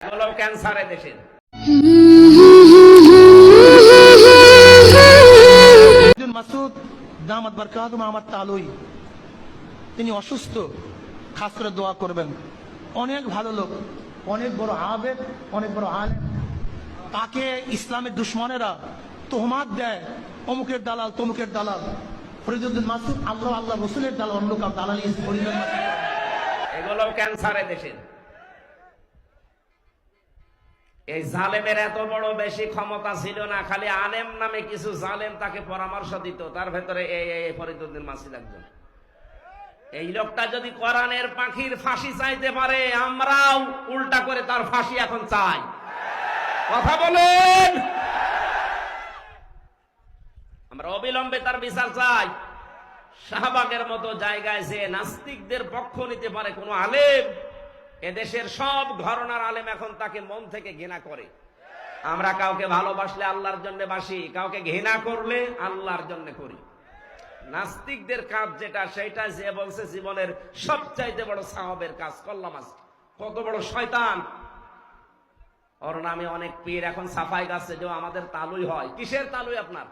হলো ক্যান্সারে দেশের। মাসুদ দামাত বারকাতুহু আমার তালুই, তিনি অসুস্থ, খাস করে দোয়া করবেন। অনেক ভালো লোক, অনেক বড় আবেদ, অনেক বড় আলেম। তাকে ইসলামের দুশ্মনেরা তোহমাত দেয়, অমুকের দালাল তমুকের দালাল। ফরিদুদ্দিন মাসুদ আল্লাহ আল্লাহ রসুলের দালাল, অন্য কাউ দালালি ফরিদুদ্দিন মাসুদ। এগুলো ক্যান্সারে দেশের। এই জালেমের এত বড় বেশি ক্ষমতা ছিল না, খালি আলেম নামে কিছু জালেম তাকে পরামর্শ দিত, তার ভেতরে এই ফরিদুদ্দিন মাসুদ একজন। এই লোকটা যদি কোরআনের পাখির ফাঁসি চাইতে পারে, আমরাও উল্টা করে তার ফাঁসি এখন চাই। কথা বলেন, আমরা অবিলম্বে তার বিচার চাই। শাহবাগের মতো জায়গায় যে নাস্তিকদের পক্ষ নিতে পারে কোন আলেম, এদেশের সব ঘরানার আলেম এখন তাকে মন থেকে ঘৃণা করে। আমরা কাউকে ভালোবাসলে আল্লাহর জন্য বাসি, কাউকে ঘৃণা করলে আল্লাহর জন্য করি। নাস্তিকদের কাজ যেটা, সেটা যে বলছে জীবনের সবচাইতে বড় সাহাবের কাজ করলাম। আজকে কত বড় শয়তান! ওর নামে অনেক পীর এখন সাফাই গাছে যে আমাদের তালুই হয়। কিসের তালুই আপনার?